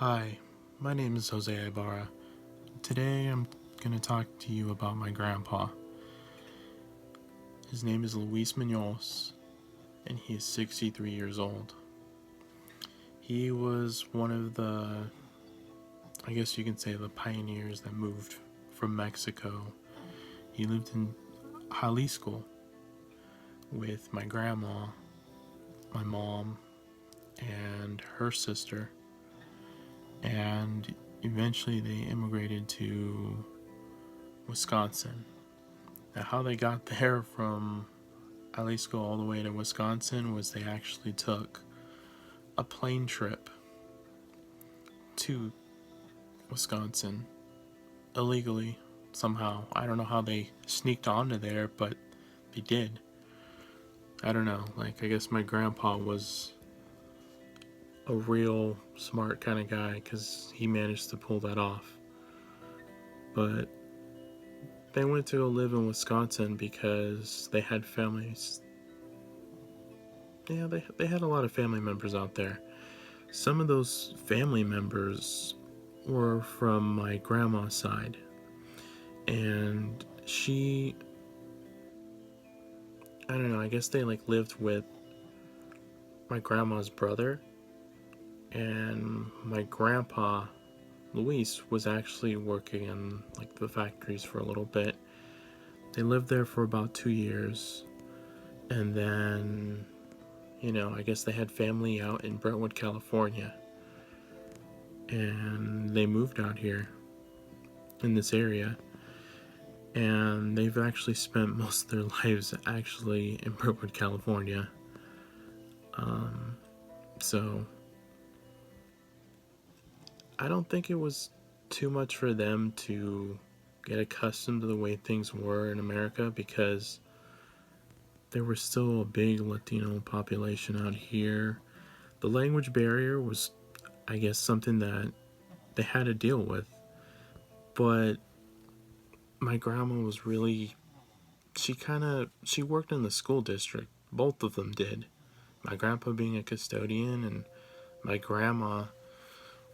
Hi, my name is Jose Ibarra. Today I'm going to talk to you about my grandpa. His name is Luis Munoz, and he is 63 years old. He was one of I guess you can say, the pioneers that moved from Mexico. He lived in Jalisco with my grandma, my mom, and her sister, and eventually they immigrated to Wisconsin. Now, how they got there from Jalisco all the way to Wisconsin was they actually took a plane trip to Wisconsin illegally somehow. I don't know how they sneaked onto there, but they did. I don't know. I guess my grandpa was a real smart kind of guy because he managed to pull that off. But they went to go live in Wisconsin because they had families. Yeah, they had a lot of family members out there. Some of those family members were from my grandma's side, and I don't know, I guess they lived with my grandma's brother, and my grandpa Luis was actually working in the factories for a little bit. They lived there for about 2 years, and then I guess they had family out in Brentwood, California, and they moved out here in this area, and they've actually spent most of their lives actually in Brentwood, California. So I don't think it was too much for them to get accustomed to the way things were in America, because there was still a big Latino population out here. The language barrier was, I guess, something that they had to deal with. But my grandma was really, she worked in the school district. Both of them did. My grandpa being a custodian, and my grandma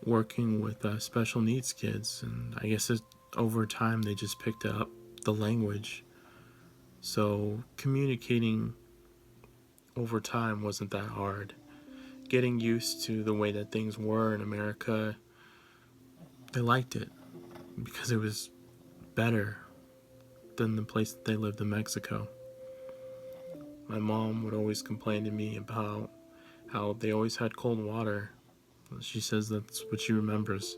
working with special needs kids. And I guess over time they just picked up the language. So communicating over time wasn't that hard. Getting used to the way that things were in America, they liked it because it was better than the place that they lived in Mexico. My mom would always complain to me about how they always had cold water. She says that's what she remembers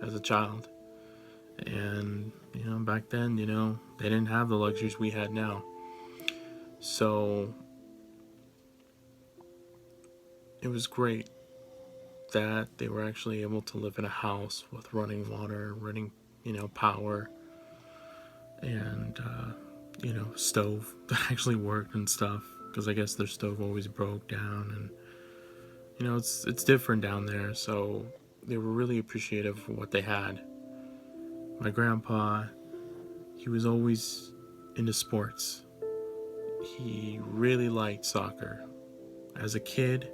as a child. And, back then, they didn't have the luxuries we had now. So it was great that they were actually able to live in a house with running water, running, power, and, stove that actually worked and stuff. Because I guess their stove always broke down, and, it's different down there. So they were really appreciative of what they had. My grandpa, he was always into sports. He really liked soccer. As a kid,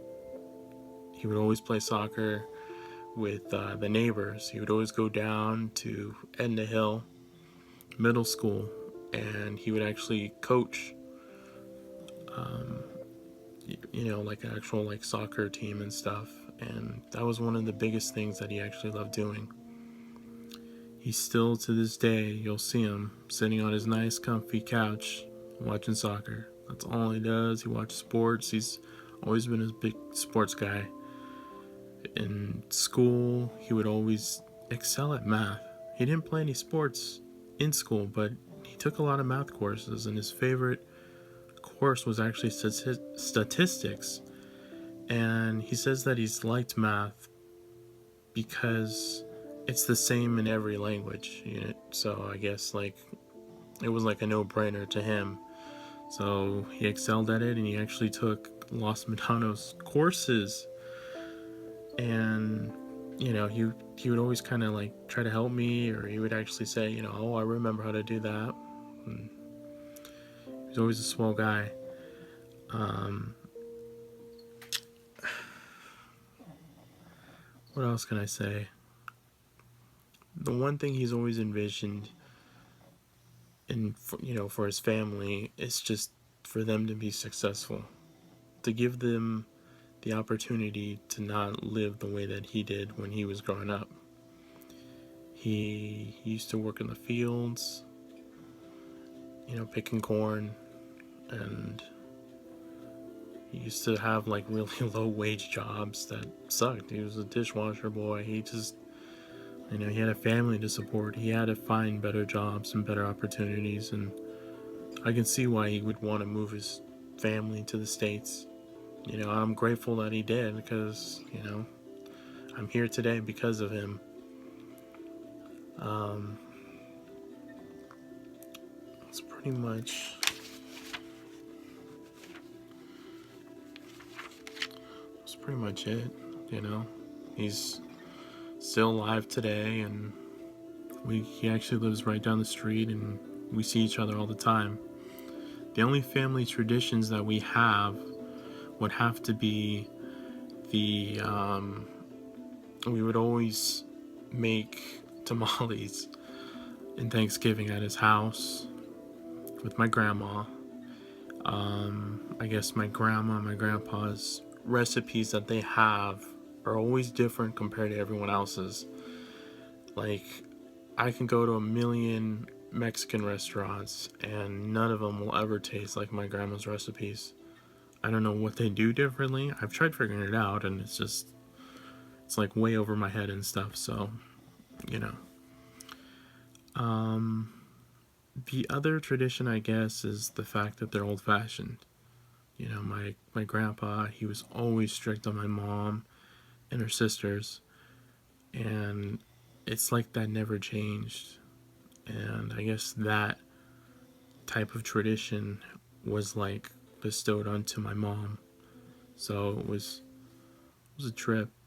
he would always play soccer with the neighbors. He would always go down to Edna Hill Middle School, and he would actually coach, an actual soccer team and stuff. And that was one of the biggest things that he actually loved doing. He still, to this day, you'll see him sitting on his nice comfy couch watching soccer. That's all he does. He watches sports. He's always been a big sports guy. In school, he would always excel at math. He didn't play any sports in school, but he took a lot of math courses, and his favorite course was actually statistics. And he says that he's liked math because it's the same in every language. So I guess it was a no-brainer to him. So he excelled at it, and he actually took Los Medanos courses. And he would always kind of try to help me, or he would actually say, oh, I remember how to do that. And he's always a small guy. what else can I say? The one thing he's always envisioned, and for his family, is just for them to be successful, to give them the opportunity to not live the way that he did when he was growing up. He used to work in the fields, picking corn, and he used to have like really low wage jobs that sucked. He was a dishwasher boy. He just, he had a family to support. He had to find better jobs and better opportunities, and I can see why he would want to move his family to the States. I'm grateful that he did because, I'm here today because of him. Um, that's pretty much it. He's still alive today, and he actually lives right down the street, and we see each other all the time. The only family traditions that we have would have to be the we would always make tamales in Thanksgiving at his house with my grandma. I guess my grandma and my grandpa's recipes that they have are always different compared to everyone else's. Like, I can go to a million Mexican restaurants and none of them will ever taste like my grandma's recipes. I don't know what they do differently. I've tried figuring it out and it's like way over my head and stuff, so, you know. Um, the other tradition, I guess, is the fact that they're old fashioned. My grandpa, he was always strict on my mom and her sisters, and it's like that never changed. And I guess that type of tradition was like bestowed onto my mom. So it was a trip.